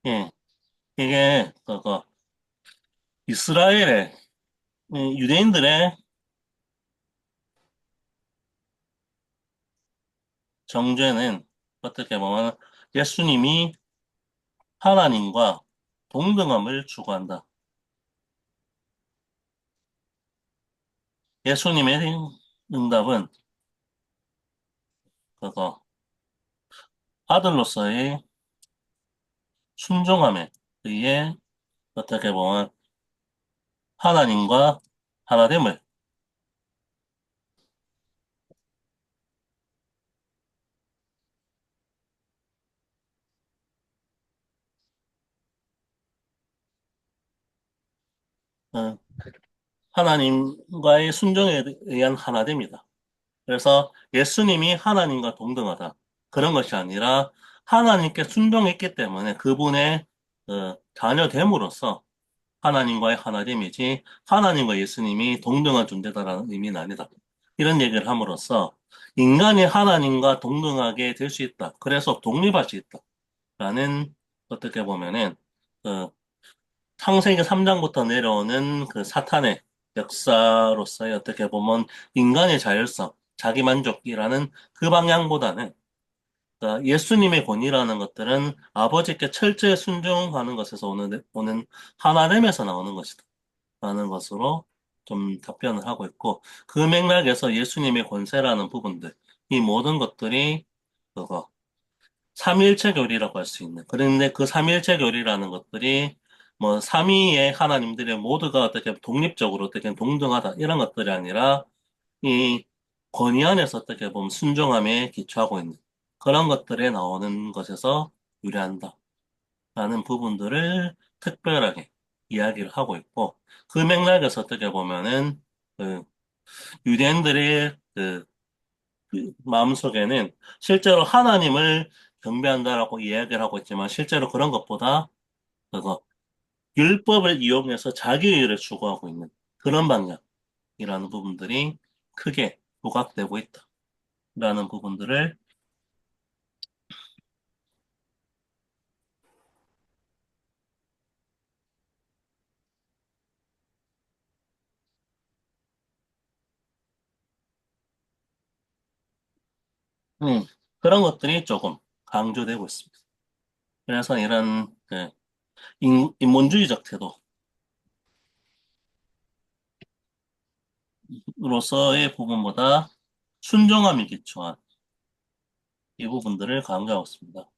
예, 이게, 이스라엘의, 유대인들의 정죄는 어떻게 보면 예수님이 하나님과 동등함을 추구한다. 예수님의 응답은 그거 아들로서의 순종함에 의해 어떻게 보면 하나님과 하나됨을 어, 하나님과의 순종에 의한 하나됨이다. 그래서 예수님이 하나님과 동등하다. 그런 것이 아니라 하나님께 순종했기 때문에 그분의 자녀됨으로써 하나님과의 하나됨이지 하나님과 예수님이 동등한 존재다라는 의미는 아니다. 이런 얘기를 함으로써 인간이 하나님과 동등하게 될 수 있다. 그래서 독립할 수 있다. 라는 어떻게 보면은 그 창세기 3장부터 내려오는 그 사탄의 역사로서의 어떻게 보면 인간의 자율성, 자기만족이라는 그 방향보다는 예수님의 권위라는 것들은 아버지께 철저히 순종하는 것에서 오는 하나됨에서 나오는 것이다. 라는 것으로 좀 답변을 하고 있고, 그 맥락에서 예수님의 권세라는 부분들, 이 모든 것들이 그거, 삼위일체 교리라고 할 수 있는. 그런데 그 삼위일체 교리라는 것들이 뭐 삼위의 하나님들의 모두가 어떻게 독립적으로 어떻게 동등하다 이런 것들이 아니라 이 권위 안에서 어떻게 보면 순종함에 기초하고 있는 그런 것들에 나오는 것에서 유래한다. 라는 부분들을 특별하게 이야기를 하고 있고 그 맥락에서 어떻게 보면은 그 유대인들의 그 마음속에는 실제로 하나님을 경배한다라고 이야기를 하고 있지만 실제로 그런 것보다 그거 율법을 이용해서 자기의를 추구하고 있는 그런 방향이라는 부분들이 크게 부각되고 있다라는 부분들을 음, 그런 것들이 조금 강조되고 있습니다. 그래서 이런 인본주의적 태도로서의 부분보다 순종함이 기초한 이 부분들을 강조하고 있습니다.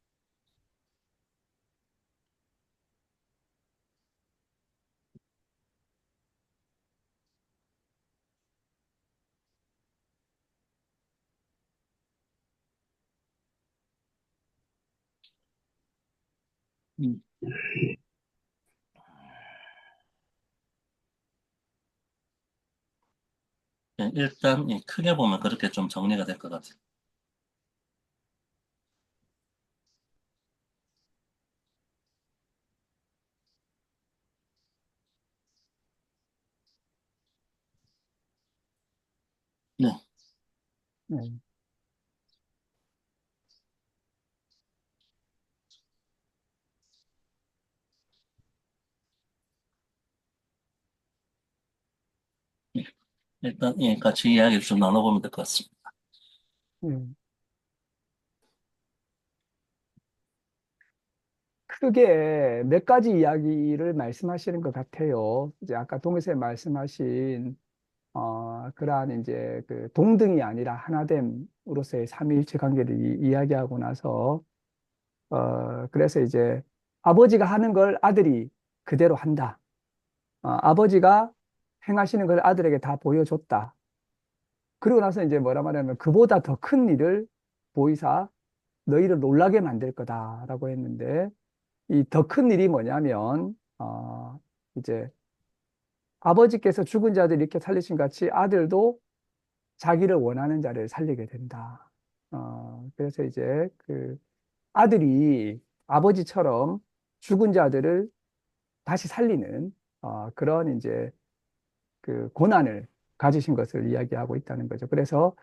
음, 일단 크게 보면 그렇게 좀 정리가 될 것 같아요. 네, 네. 예, 일단 같이 이야기를 좀 나눠보면 될 것 같습니다. 네. 크게 몇 가지 이야기를 말씀하시는 것 같아요. 이제 아까 동에서 말씀하신 그러한 이제 그 동등이 아니라 하나됨으로서의 삼위일체 관계를 이야기하고 나서 그래서 이제 아버지가 하는 걸 아들이 그대로 한다. 아버지가 행하시는 걸 아들에게 다 보여줬다. 그러고 나서 이제 뭐라 말하면 그보다 더 큰 일을 보이사 너희를 놀라게 만들 거다라고 했는데 이 더 큰 일이 뭐냐면 이제 아버지께서 죽은 자들 이렇게 살리신 같이 아들도 자기를 원하는 자를 살리게 된다. 그래서 이제 그 아들이 아버지처럼 죽은 자들을 다시 살리는 그런 이제 그 고난을 가지신 것을 이야기하고 있다는 거죠. 그래서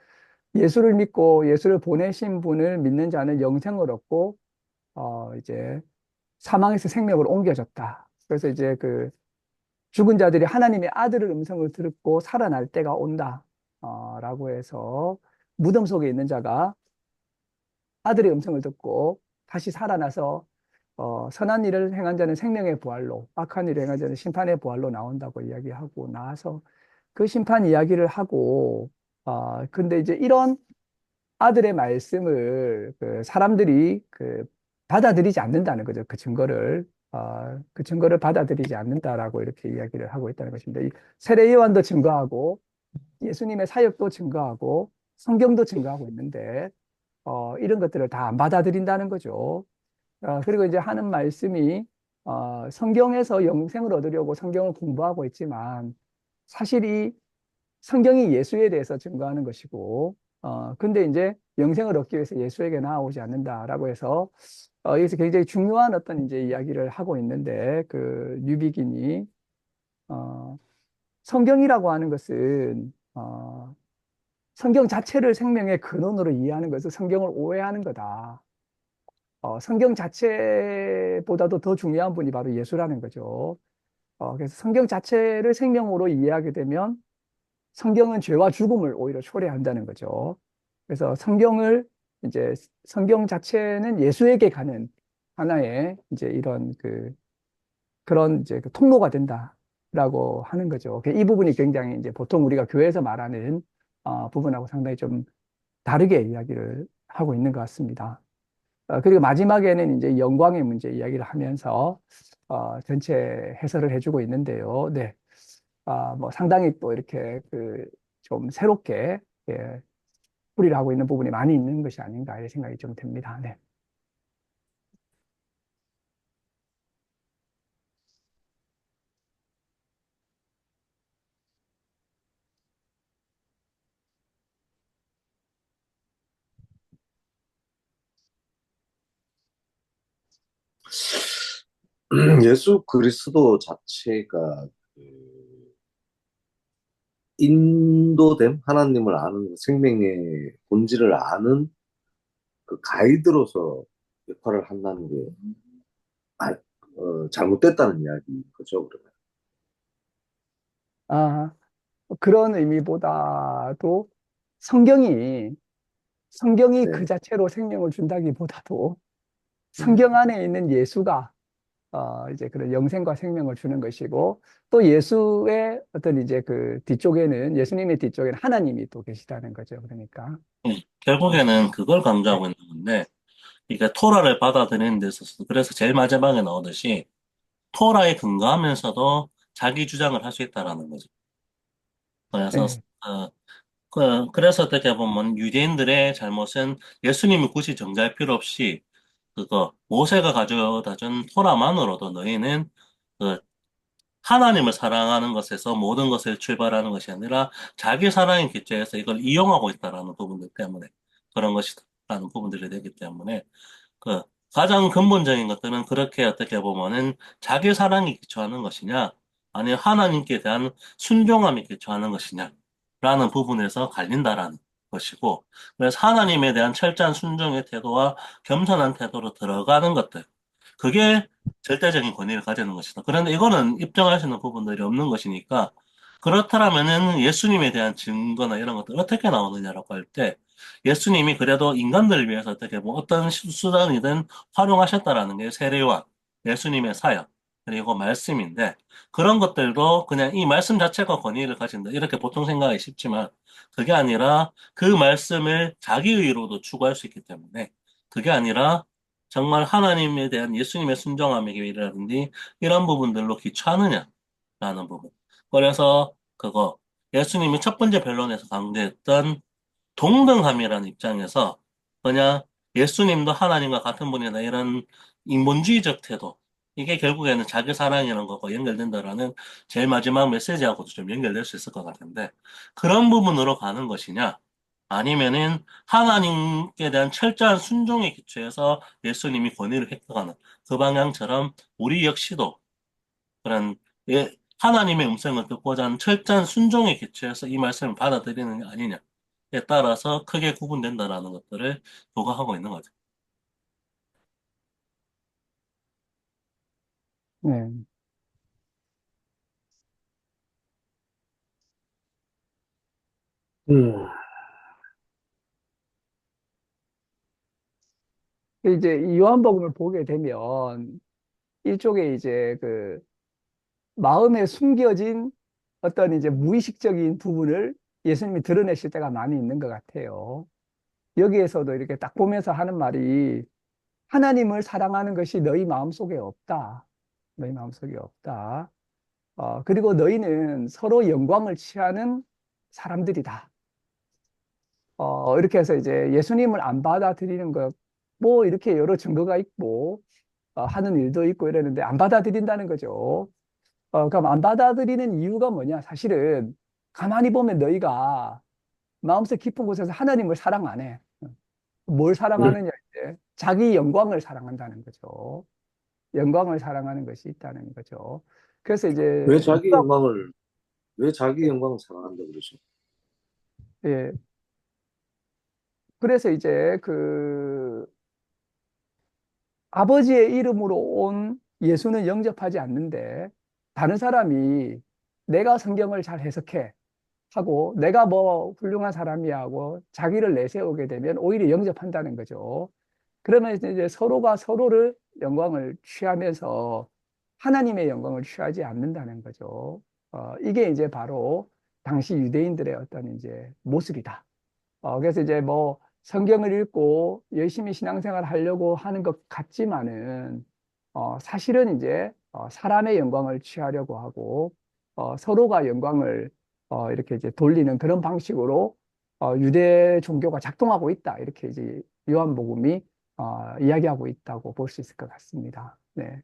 예수를 믿고 예수를 보내신 분을 믿는 자는 영생을 얻고 이제 사망에서 생명으로 옮겨졌다. 그래서 이제 그 죽은 자들이 하나님의 아들의 음성을 듣고 살아날 때가 온다. 라고 해서 무덤 속에 있는 자가 아들의 음성을 듣고 다시 살아나서 선한 일을 행한 자는 생명의 부활로, 악한 일을 행한 자는 심판의 부활로 나온다고 이야기하고 나서 그 심판 이야기를 하고, 근데 이제 이런 아들의 말씀을 그 사람들이 그 받아들이지 않는다는 거죠. 그 증거를 받아들이지 않는다라고 이렇게 이야기를 하고 있다는 것입니다. 이 세례 요한도 증거하고 예수님의 사역도 증거하고 성경도 증거하고 있는데 이런 것들을 다 안 받아들인다는 거죠. 그리고 이제 하는 말씀이 성경에서 영생을 얻으려고 성경을 공부하고 있지만 사실 이 성경이 예수에 대해서 증거하는 것이고 근데 이제 영생을 얻기 위해서 예수에게 나아오지 않는다라고 해서 여기서 굉장히 중요한 어떤 이제 이야기를 하고 있는데 그 뉴비긴이 어, 성경이라고 하는 것은 성경 자체를 생명의 근원으로 이해하는 것은 성경을 오해하는 거다. 성경 자체보다도 더 중요한 분이 바로 예수라는 거죠. 그래서 성경 자체를 생명으로 이해하게 되면 성경은 죄와 죽음을 오히려 초래한다는 거죠. 그래서 이제 성경 자체는 예수에게 가는 하나의 이제 그런 이제 그 통로가 된다라고 하는 거죠. 이 부분이 굉장히 이제 보통 우리가 교회에서 말하는 부분하고 상당히 좀 다르게 이야기를 하고 있는 것 같습니다. 그리고 마지막에는 이제 영광의 문제 이야기를 하면서 전체 해설을 해주고 있는데요. 네. 뭐 상당히 또 이렇게 그 좀 새롭게 예, 풀이를 하고 있는 부분이 많이 있는 것이 아닌가 이런 생각이 좀 듭니다. 네. 예수 그리스도 자체가 그 인도됨, 하나님을 아는 생명의 본질을 아는 그 가이드로서 역할을 한다는 게 아, 잘못됐다는 이야기 그죠, 그러면. 아, 그런 의미보다도 성경이 성경이 그 네. 자체로 생명을 준다기보다도 음. 성경 안에 있는 예수가 이제 그런 영생과 생명을 주는 것이고 또 예수의 어떤 이제 그 뒤쪽에는 예수님의 뒤쪽에는 하나님이 또 계시다는 거죠. 그러니까 결국에는 그걸 네. 강조하고 있는 건데, 이게 토라를 받아들이는 데 있어서, 그래서 제일 마지막에 나오듯이, 토라에 근거하면서도 자기 주장을 할 수 있다라는 거죠. 그래서, 네. 어, 그래서 어떻게 보면 유대인들의 잘못은 예수님이 굳이 정죄할 필요 없이, 모세가 가져다 준 토라만으로도 너희는 그 하나님을 사랑하는 것에서 모든 것을 출발하는 것이 아니라 자기 사랑의 기초에서 이걸 이용하고 있다라는 부분들 때문에 그런 것이라는 부분들이 되기 때문에 그 가장 근본적인 것들은 그렇게 어떻게 보면은 자기 사랑에 기초하는 것이냐 아니면 하나님께 대한 순종함에 기초하는 것이냐라는 부분에서 갈린다라는 것이고 그래서 하나님에 대한 철저한 순종의 태도와 겸손한 태도로 들어가는 것들 그게 절대적인 권위를 가지는 것이다. 그런데 이거는 입증할 수 있는 부분들이 없는 것이니까 그렇다면은 예수님에 대한 증거나 이런 것들 어떻게 나오느냐라고 할 때 예수님이 그래도 인간들을 위해서 어떻게 뭐 어떤 수단이든 활용하셨다라는 게 세례와 예수님의 사역 그리고 말씀인데 그런 것들도 그냥 이 말씀 자체가 권위를 가진다 이렇게 보통 생각하기 쉽지만 그게 아니라 그 말씀을 자기 의로도 추구할 수 있기 때문에 그게 아니라 정말 하나님에 대한 예수님의 순종함이라든지 이런 부분들로 기초하느냐라는 부분. 그래서 예수님이 첫 번째 변론에서 강조했던 동등함이라는 입장에서 그냥 예수님도 하나님과 같은 분이다 이런 인본주의적 태도 이게 결국에는 자기 사랑이라는 거고 연결된다라는 제일 마지막 메시지하고도 좀 연결될 수 있을 것 같은데 그런 부분으로 가는 것이냐 아니면은 하나님께 대한 철저한 순종의 기초에서 예수님이 권위를 획득하는 그 방향처럼 우리 역시도 그런 하나님의 음성을 듣고자 하는 철저한 순종의 기초에서 이 말씀을 받아들이는 게 아니냐에 따라서 크게 구분된다라는 것들을 보고하고 있는 거죠. 네. 음, 이제 이 요한복음을 보게 되면 일종의 이제 그 마음에 숨겨진 어떤 이제 무의식적인 부분을 예수님이 드러내실 때가 많이 있는 것 같아요. 여기에서도 이렇게 딱 보면서 하는 말이 하나님을 사랑하는 것이 너희 마음속에 없다. 너희 마음속에 없다. 그리고 너희는 서로 영광을 취하는 사람들이다. 이렇게 해서 이제 예수님을 안 받아들이는 것, 뭐 이렇게 여러 증거가 있고, 하는 일도 있고 이러는데 안 받아들인다는 거죠. 그럼 안 받아들이는 이유가 뭐냐? 사실은 가만히 보면 너희가 마음속 깊은 곳에서 하나님을 사랑 안 해. 뭘 왜, 사랑하느냐, 이제. 자기 영광을 사랑한다는 거죠. 영광을 사랑하는 것이 있다는 거죠. 그래서 왜 이제, 자기 영광을, 왜 자기 영광을 사랑한다 그러죠? 예, 그래서 이제 그 아버지의 이름으로 온 예수는 영접하지 않는데 다른 사람이 내가 성경을 잘 해석해 하고 내가 뭐 훌륭한 사람이야 하고 자기를 내세우게 되면 오히려 영접한다는 거죠. 그러면 이제 서로가 서로를 영광을 취하면서 하나님의 영광을 취하지 않는다는 거죠. 이게 이제 바로 당시 유대인들의 어떤 이제 모습이다. 그래서 이제 뭐 성경을 읽고 열심히 신앙생활 하려고 하는 것 같지만은, 사실은 이제 사람의 영광을 취하려고 하고, 서로가 영광을 이렇게 이제 돌리는 그런 방식으로 유대 종교가 작동하고 있다. 이렇게 이제 요한복음이 이야기하고 있다고 볼 수 있을 것 같습니다. 네.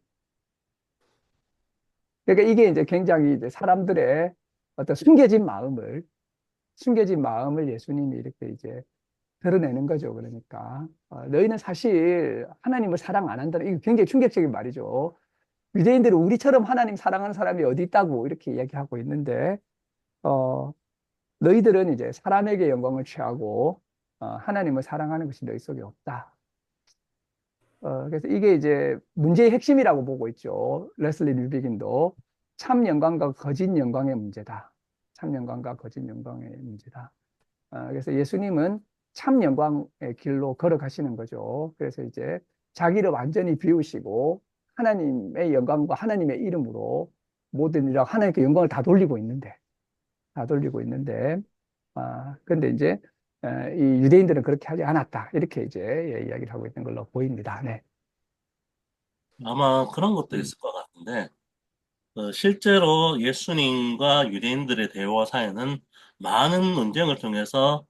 그러니까 이게 이제 굉장히 이제 사람들의 어떤 숨겨진 마음을 예수님이 이렇게 이제 드러내는 거죠. 그러니까 너희는 사실 하나님을 사랑 안 한다. 이게 굉장히 충격적인 말이죠. 유대인들은 우리처럼 하나님 사랑하는 사람이 어디 있다고 이렇게 이야기하고 있는데 어, 너희들은 이제 사람에게 영광을 취하고 하나님을 사랑하는 것이 너희 속에 없다. 그래서 이게 이제 문제의 핵심이라고 보고 있죠. 레슬리 류비긴도 참 영광과 거짓 영광의 문제다. 참 영광과 거짓 영광의 문제다. 그래서 예수님은 참 영광의 길로 걸어가시는 거죠. 그래서 이제 자기를 완전히 비우시고 하나님의 영광과 하나님의 이름으로 모든 일하고 하나님께 영광을 다 돌리고 있는데, 근데 이제 이 유대인들은 그렇게 하지 않았다. 이렇게 이제 이야기를 하고 있는 걸로 보입니다. 네. 아마 그런 것도 음, 있을 것 같은데, 실제로 예수님과 유대인들의 대화 사이에는 많은 논쟁을 통해서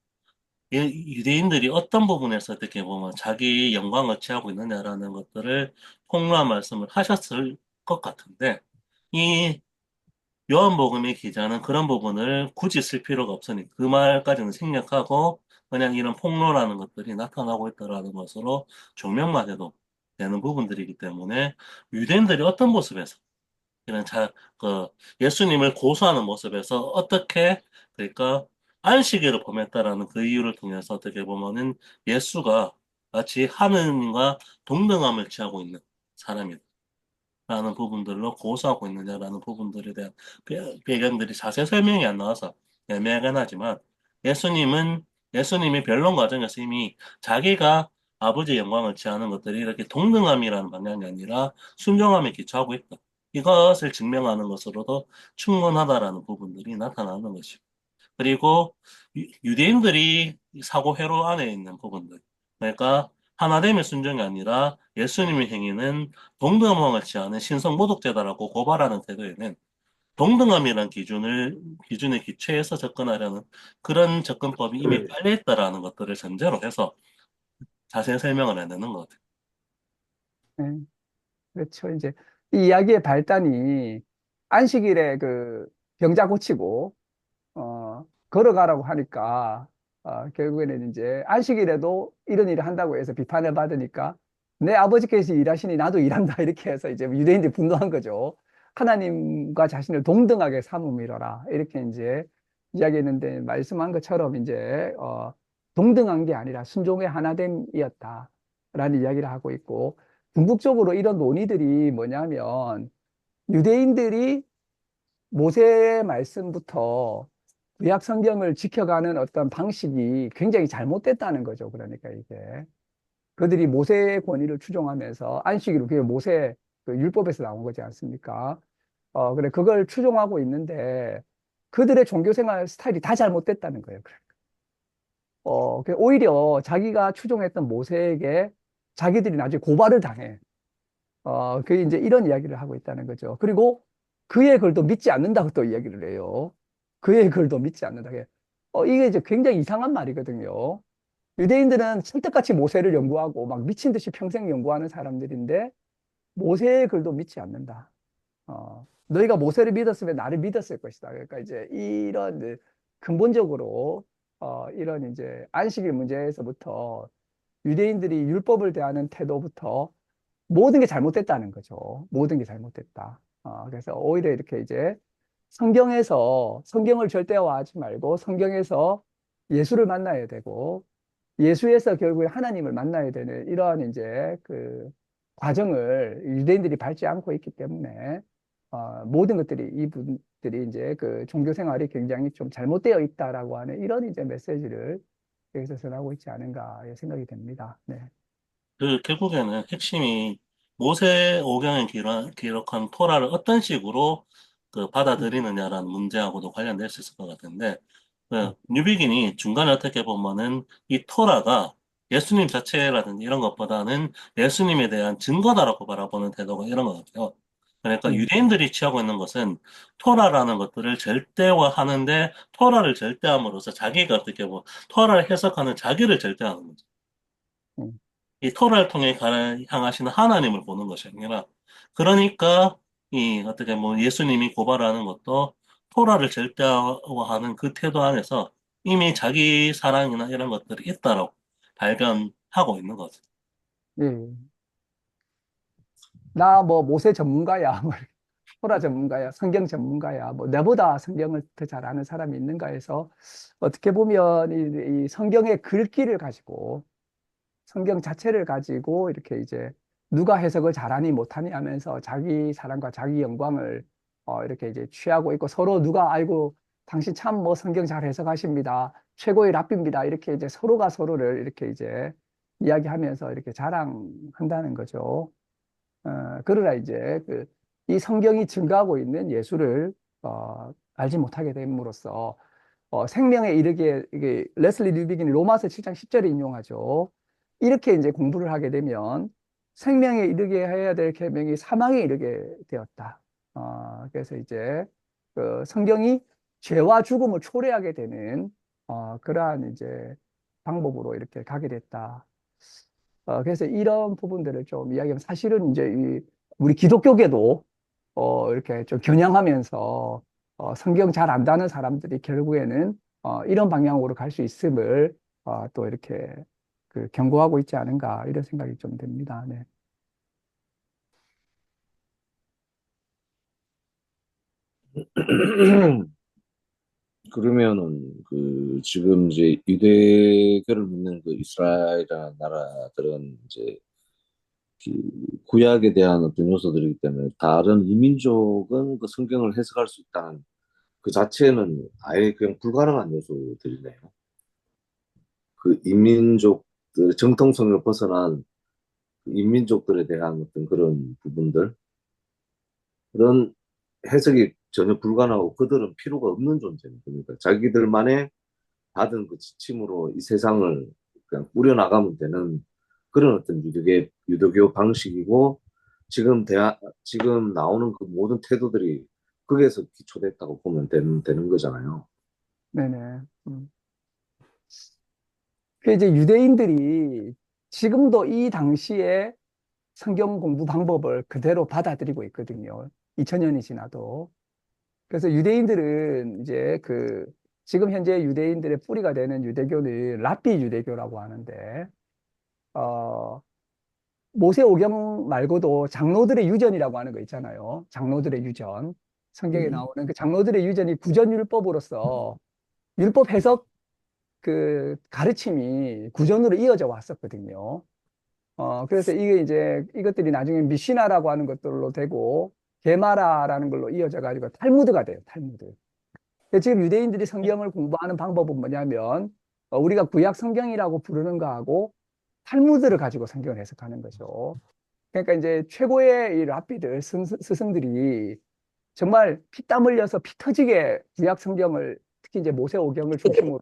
유대인들이 어떤 부분에서 어떻게 보면 자기 영광을 취하고 있느냐라는 것들을 폭로한 말씀을 하셨을 것 같은데, 이 요한복음의 기자는 그런 부분을 굳이 쓸 필요가 없으니 그 말까지는 생략하고 그냥 이런 폭로라는 것들이 나타나고 있다라는 것으로 조명만 해도 되는 부분들이기 때문에 유대인들이 어떤 모습에서 이런 예수님을 고수하는 모습에서 어떻게, 그러니까, 안식일을 범했다라는 그 이유를 통해서 어떻게 보면은 예수가 마치 하느님과 동등함을 취하고 있는 사람이다. 라는 부분들로 고수하고 있느냐라는 부분들에 대한 배경들이 자세히 설명이 안 나와서 애매하긴 하지만 예수님은 예수님이 변론 과정에서 이미 자기가 아버지의 영광을 취하는 것들이 이렇게 동등함이라는 방향이 아니라 순종함에 기초하고 있다. 이것을 증명하는 것으로도 충분하다라는 부분들이 나타나는 것이고. 그리고 유대인들이 사고 회로 안에 있는 부분들. 그러니까 하나됨의 순종이 아니라 예수님의 행위는 동등함을 취하는 신성 모독죄다라고 고발하는 태도에는 동등함이란 기준에 기초해서 접근하려는 그런 접근법이 이미 깔려 있다라는 것들을 전제로 해서 자세히 설명을 해내는 것 같아요. 네. 그렇죠. 이제 이 이야기의 발단이 안식일에 그 병자 고치고 걸어가라고 하니까, 결국에는 이제 안식일에도 이런 일을 한다고 해서 비판을 받으니까 내 아버지께서 일하시니 나도 일한다. 이렇게 해서 이제 유대인들이 분노한 거죠. 하나님과 자신을 동등하게 삼음이로라. 이렇게 이제 이야기했는데 말씀한 것처럼 이제, 동등한 게 아니라 순종의 하나됨이었다. 라는 이야기를 하고 있고, 궁극적으로 이런 논의들이 뭐냐면 유대인들이 모세 말씀부터 구약 성경을 지켜가는 어떤 방식이 굉장히 잘못됐다는 거죠. 그러니까 이게 그들이 모세의 권위를 추종하면서 안식일을 그게 모세 그 율법에서 나온 거지 않습니까? 그래 그걸 추종하고 있는데 그들의 종교 생활 스타일이 다 잘못됐다는 거예요. 오히려 자기가 추종했던 모세에게 자기들이 나중에 고발을 당해. 그 이제 이런 이야기를 하고 있다는 거죠. 그리고 그의 글도 믿지 않는다고 또 이야기를 해요. 그의 글도 믿지 않는다. 이게 이제 굉장히 이상한 말이거든요. 유대인들은 철떡같이 모세를 연구하고 막 미친 듯이 평생 연구하는 사람들인데 모세의 글도 믿지 않는다. 너희가 모세를 믿었으면 나를 믿었을 것이다. 그러니까 이제 이런 이제 근본적으로 이런 이제 안식일 문제에서부터 유대인들이 율법을 대하는 태도부터 모든 게 잘못됐다는 거죠. 모든 게 잘못됐다. 그래서 오히려 이렇게 이제 성경을 절대화하지 말고 성경에서 예수를 만나야 되고 예수에서 결국에 하나님을 만나야 되는 이러한 이제 그 과정을 유대인들이 밟지 않고 있기 때문에 모든 것들이 이분들이 이제 그 종교 생활이 굉장히 좀 잘못되어 있다라고 하는 이런 이제 메시지를 여기서 전하고 있지 않은가 생각이 됩니다. 네. 그 결국에는 핵심이 모세 오경에 기록한 토라를 어떤 식으로 그 음, 받아들이느냐라는 문제하고도 관련될 수 있을 것 같은데, 그 음, 뉴비긴이 중간에 어떻게 보면은 이 토라가 예수님 자체라든지 이런 것보다는 예수님에 대한 증거다라고 바라보는 태도가 이런 것 같아요. 그러니까 음, 유대인들이 취하고 있는 것은 토라라는 것들을 절대화하는데 토라를 절대함으로써 자기가 어떻게 보면 토라를 해석하는 자기를 절대하는 거죠. 음. 이 토라를 통해 향하시는 하나님을 보는 것이 아니라, 그러니까 이 어떻게 뭐 예수님이 고발하는 것도 토라를 절대화하는 그 태도 안에서 이미 자기 사랑이나 이런 것들이 있다라고 발견하고 있는 거죠. 예. 나 뭐 모세 전문가야, 뭐 토라 전문가야, 성경 전문가야, 뭐 내보다 성경을 더 잘 아는 사람이 있는가 해서 어떻게 보면 이 성경의 글귀를 가지고 성경 자체를 가지고 이렇게 이제 누가 해석을 잘하니 못하니 하면서 자기 사랑과 자기 영광을 이렇게 이제 취하고 있고 서로 누가 아이고 당신 참 뭐 성경 잘 해석하십니다. 최고의 랍비입니다. 이렇게 이제 서로가 서로를 이렇게 이제 이야기하면서 이렇게 자랑한다는 거죠. 그러나 이제 이 성경이 증가하고 있는 예수를 알지 못하게 됨으로써 생명에 이르게 이게 레슬리 류비긴이 로마서 7장 10절에 인용하죠. 이렇게 이제 공부를 하게 되면 생명에 이르게 해야 될 계명이 사망에 이르게 되었다. 그래서 이제 그 성경이 죄와 죽음을 초래하게 되는 그러한 이제 방법으로 이렇게 가게 됐다. 그래서 이런 부분들을 좀 이야기하면 사실은 이제 우리 기독교계도 이렇게 좀 겨냥하면서 성경 잘 안다는 사람들이 결국에는 이런 방향으로 갈 수 있음을 또 이렇게 그 경고하고 있지 않은가 이런 생각이 좀 듭니다. 네. 그러면은 그 지금 이제 유대교를 믿는 그 이스라엘이라는 나라들은 이제 그 구약에 대한 어떤 요소들이기 때문에 다른 이민족은 그 성경을 해석할 수 있다는 그 자체는 아예 그냥 불가능한 요소들이네요. 그 인민족들 정통성을 벗어난 그 인민족들에 대한 어떤 그런 부분들 그런 해석이 전혀 불가능하고 그들은 필요가 없는 존재입니다. 그러니까 자기들만의 받은 그 지침으로 이 세상을 그냥 꾸려나가면 되는 그런 어떤 유도교 방식이고 지금 나오는 그 모든 태도들이 거기에서 기초됐다고 보면 되는 거잖아요. 네네. 그 이제 유대인들이 지금도 이 당시에 성경 공부 방법을 그대로 받아들이고 있거든요. 2000년이 지나도. 그래서 유대인들은 이제 지금 현재 유대인들의 뿌리가 되는 유대교는 랍비 유대교라고 하는데, 어, 모세오경 말고도 장로들의 유전이라고 하는 거 있잖아요. 장로들의 유전. 성경에 음, 나오는 그 장로들의 유전이 구전율법으로서 율법 해석 그 가르침이 구전으로 이어져 왔었거든요. 그래서 이게 이제 이것들이 나중에 미시나라고 하는 것들로 되고 게마라라는 걸로 이어져 가지고 탈무드가 돼요. 탈무드. 근데 지금 유대인들이 성경을 공부하는 방법은 뭐냐면 우리가 구약 성경이라고 부르는 거하고 탈무드를 가지고 성경을 해석하는 거죠. 그러니까 이제 최고의 이 랍비들, 스승들이 정말 피땀 흘려서 피 터지게 구약 성경을 특히 이제 모세오경을 중심으로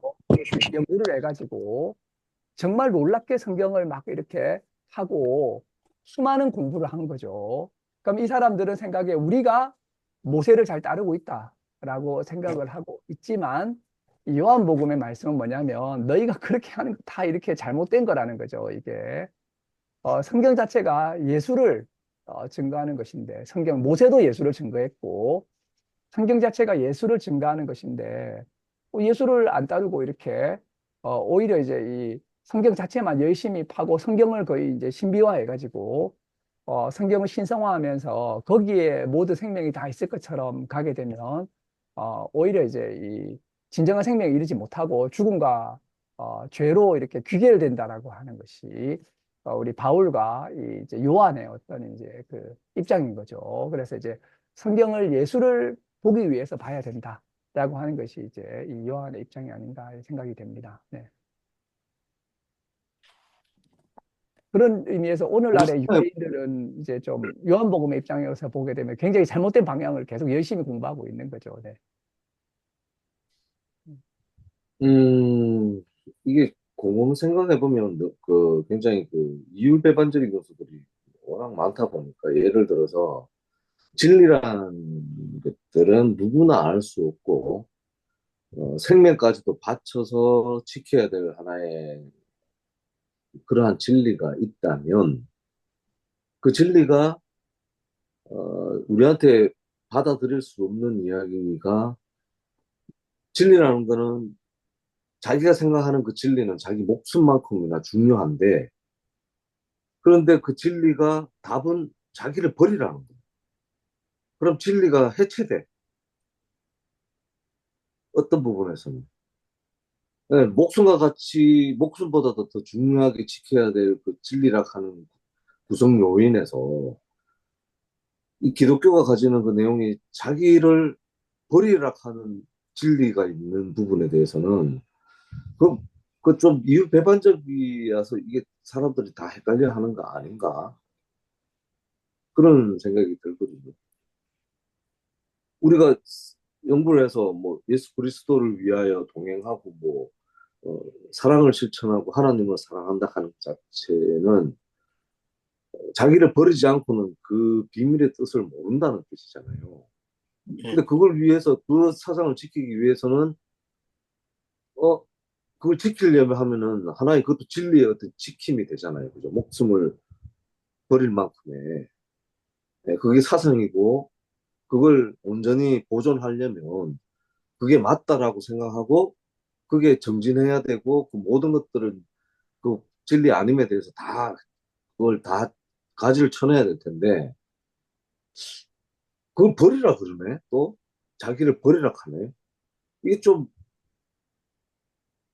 연구를 해가지고 정말 놀랍게 성경을 막 이렇게 하고 수많은 공부를 한 거죠. 그럼 이 사람들은 생각에 우리가 모세를 잘 따르고 있다라고 생각을 하고 있지만 이 요한복음의 말씀은 뭐냐면 너희가 그렇게 하는 거 다 이렇게 잘못된 거라는 거죠. 이게 성경 자체가 예수를 증거하는 것인데 성경 모세도 예수를 증거했고 성경 자체가 예수를 증거하는 것인데 예수를 안 따르고 이렇게 오히려 이제 이 성경 자체만 열심히 파고 성경을 거의 이제 신비화해 가지고 성경을 신성화하면서 거기에 모든 생명이 다 있을 것처럼 가게 되면 오히려 이제 이 진정한 생명에 이르지 못하고 죽음과 죄로 이렇게 귀결된다라고 하는 것이 우리 바울과 이 이제 요한의 어떤 이제 그 입장인 거죠. 그래서 이제 성경을 예수를 보기 위해서 봐야 된다라고 하는 것이 이제 이 요한의 입장이 아닌가 생각이 됩니다. 네. 그런 의미에서 우리 오늘날의 생각해, 유대인들은 이제 좀 요한복음의 입장에서 보게 되면 굉장히 잘못된 방향을 계속 열심히 공부하고 있는 거죠. 네. 음, 이게 곰곰 생각해보면, 굉장히 이율배반적인 요소들이 워낙 많다 보니까, 예를 들어서, 진리라는 것들은 누구나 알 수 없고, 생명까지도 바쳐서 지켜야 될 하나의 그러한 진리가 있다면, 그 진리가, 우리한테 받아들일 수 없는 이야기가, 진리라는 거는 자기가 생각하는 그 진리는 자기 목숨만큼이나 중요한데, 그런데 그 진리가 답은 자기를 버리라는 거예요. 그럼 진리가 해체돼. 어떤 부분에서는. 네, 목숨과 같이, 목숨보다도 더 중요하게 지켜야 될 그 진리라 하는 구성 요인에서 이 기독교가 가지는 그 내용이 자기를 버리라 하는 진리가 있는 부분에 대해서는 그, 그 좀 이율배반적이어서 이게 사람들이 다 헷갈려 하는 거 아닌가? 그런 생각이 들거든요. 우리가 연구를 해서 뭐 예수 그리스도를 위하여 동행하고 어, 사랑을 실천하고 하나님을 사랑한다 하는 것 자체는 자기를 버리지 않고는 그 비밀의 뜻을 모른다는 뜻이잖아요. 예. 근데 그걸 위해서 그 사상을 지키기 위해서는 어 그걸 지키려면 하면은 하나의 그것도 진리의 어떤 지킴이 되잖아요. 그죠? 목숨을 버릴 만큼의 네, 그게 사상이고 그걸 온전히 보존하려면 그게 맞다라고 생각하고 그게 정진해야 되고 그 모든 것들은 그 진리 아님에 대해서 다 그걸 다 가지를 쳐내야 될 텐데 그걸 버리라 그러네 또 자기를 버리라 하네 이게 좀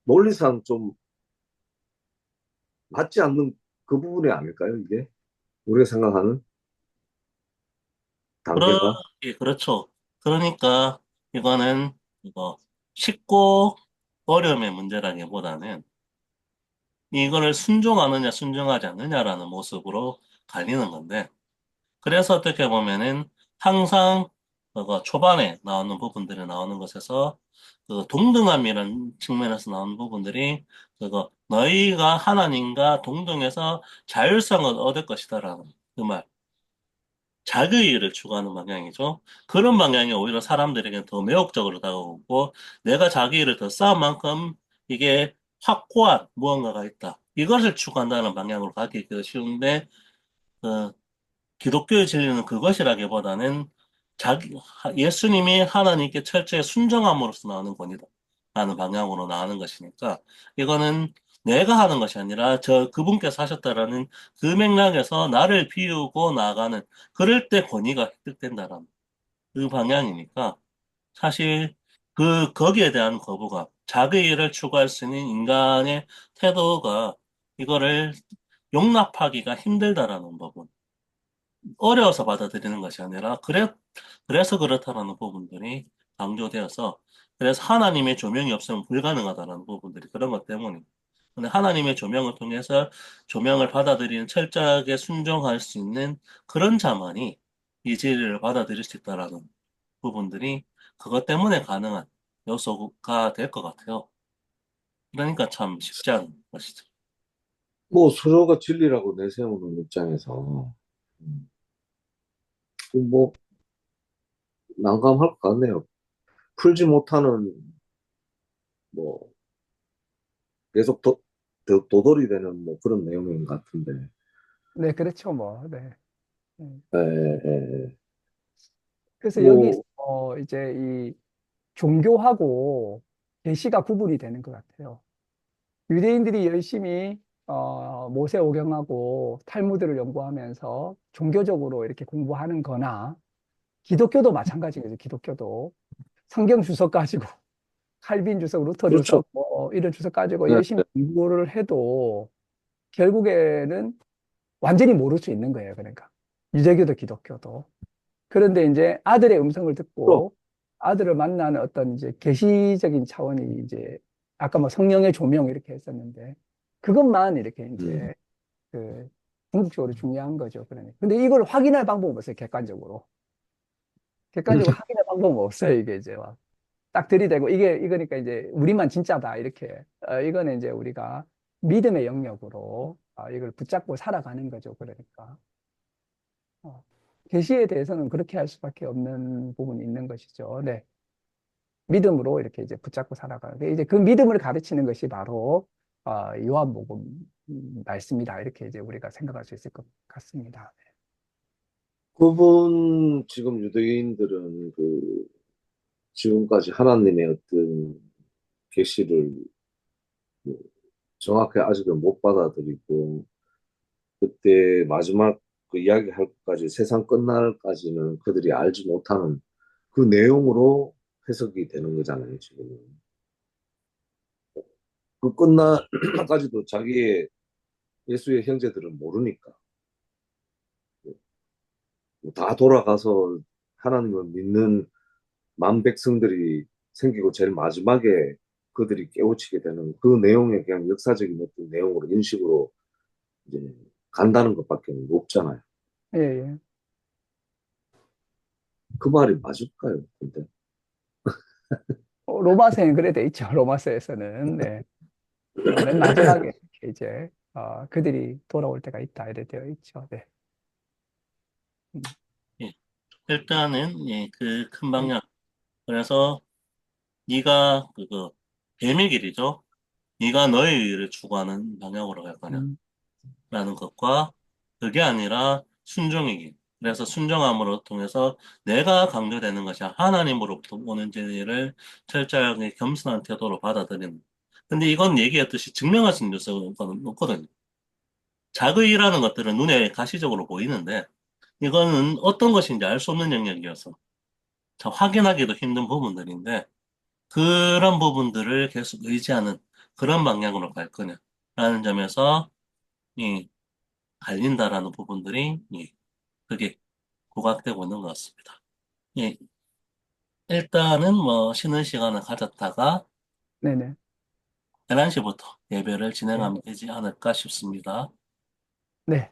논리상 좀 맞지 않는 그 부분이 아닐까요 이게 우리가 생각하는 단계가 그렇죠. 그러니까 이거는 이거 쉽고 어려움의 문제라기보다는 이거를 순종하느냐 순종하지 않느냐라는 모습으로 갈리는 건데 그래서 어떻게 보면은 항상 그거 초반에 나오는 부분들이 나오는 것에서 그 동등함이라는 측면에서 나오는 부분들이 그거 너희가 하나님과 동등해서 자율성을 얻을 것이다라는 그 말. 자기의를 추구하는 방향이죠. 그런 방향이 오히려 사람들에게 더 매혹적으로 다가오고 내가 자기의를 더 쌓은 만큼 이게 확고한 무언가가 있다. 이것을 추구한다는 방향으로 가기가 쉬운데 어, 기독교의 진리는 그것이라기보다는 예수님이 하나님께 철저히 순종함으로써 나오는 권위다. 라는 방향으로 나오는 것이니까, 이거는 내가 하는 것이 아니라 그분께서 하셨다라는 그 맥락에서 나를 비우고 나아가는, 그럴 때 권위가 획득된다라는 그 방향이니까, 사실 거기에 대한 거부감, 자기 일을 추구할 수 있는 인간의 태도가 이거를 용납하기가 힘들다라는 부분. 어려워서 받아들이는 것이 아니라, 그래, 그래서 그렇다라는 부분들이 강조되어서, 그래서 하나님의 조명이 없으면 불가능하다라는 부분들이 그런 것 때문입니다. 근데 하나님의 조명을 통해서 조명을 받아들이는 철저하게 순종할 수 있는 그런 자만이 이 진리를 받아들일 수 있다라는 부분들이 그것 때문에 가능한 요소가 될 것 같아요. 그러니까 참 쉽지 않은 것이죠. 뭐 서로가 진리라고 내세우는 입장에서 뭐 난감할 것 같네요. 풀지 못하는 뭐 계속 도돌이 되는 뭐 그런 내용인 것 같은데. 네, 그렇죠, 뭐. 네. 음. 예, 예, 예. 그래서 여기서 뭐 이제 이 종교하고 계시가 구분이 되는 것 같아요. 유대인들이 열심히 모세오경하고 탈무드를 연구하면서 종교적으로 이렇게 공부하는 거나 기독교도 마찬가지거든요. 기독교도 성경 주석 가지고 칼빈 주석, 루터 그렇죠. 주석 뭐 이런 주석 가지고 예, 열심히 공부를 해도 결국에는 완전히 모를 수 있는 거예요. 그러니까 유대교도 기독교도. 그런데 이제 아들의 음성을 또, 듣고 아들을 만나는 어떤 이제 계시적인 차원이 이제 아까 뭐 성령의 조명 이렇게 했었는데 그것만 이렇게 음. 이제 그 궁극적으로 중요한 거죠. 그러니. 근데 이걸 확인할 방법은 없어요. 객관적으로. 객관적으로 확인할 방법은 없어요. 이게 이제 딱 들이대고 이거니까 이제 우리만 진짜다 이렇게 이거는 이제 우리가 믿음의 영역으로 이걸 붙잡고 살아가는 거죠. 그러니까 어, 계시에 대해서는 그렇게 할 수밖에 없는 부분이 있는 것이죠. 네. 믿음으로 이렇게 이제 붙잡고 살아가는. 이제 그 믿음을 가르치는 것이 바로 요한복음 말씀이다. 이렇게 이제 우리가 생각할 수 있을 것 같습니다. 그분 지금 유대인들은 그 지금까지 하나님의 어떤 계시를 뭐 정확히 아직은 못 받아들이고 그때 마지막 그 이야기할 것까지 세상 끝날까지는 그들이 알지 못하는 그 내용으로 해석이 되는 거잖아요, 지금은. 그 끝날까지도 자기의 예수의 형제들은 모르니까. 다 돌아가서 하나님을 믿는 만 백성들이 생기고 제일 마지막에 그들이 깨우치게 되는 그 내용에 그냥 역사적인 어떤 내용으로 인식으로 이제 간다는 것밖에 없잖아요. 예, 예. 그 말이 맞을까요? 근데 로마서에는 그래 돼 있죠. 로마서에서는. 네. 맨 마지막에 이렇게 이제 그들이 돌아올 때가 있다. 이래 되어 있죠. 네. 음, 예. 일단은 예, 그 큰 네. 방향. 그래서 네가 그거 뱀의 길이죠. 네가 너의 의를 추구하는 방향으로 갈 거냐? 음, 라는 것과 그게 아니라 순종의 길. 그래서 순종함으로 통해서 내가 강조되는 것이 하나님으로부터 오는 진리를 철저하게 겸손한 태도로 받아들이는. 근데 이건 얘기했듯이 증명할 수 있는 요소가 없거든요. 자의라는 것들은 눈에 가시적으로 보이는데 이거는 어떤 것인지 알 수 없는 영역이어서 참 확인하기도 힘든 부분들인데 그런 부분들을 계속 의지하는 그런 방향으로 갈 거냐라는 점에서 이 갈린다라는 부분들이 그게 부각되고 있는 것 같습니다. 예, 일단은 뭐 쉬는 시간을 가졌다가 네네. 11시부터 예배를 네. 진행하면 되지 않을까 싶습니다. 네.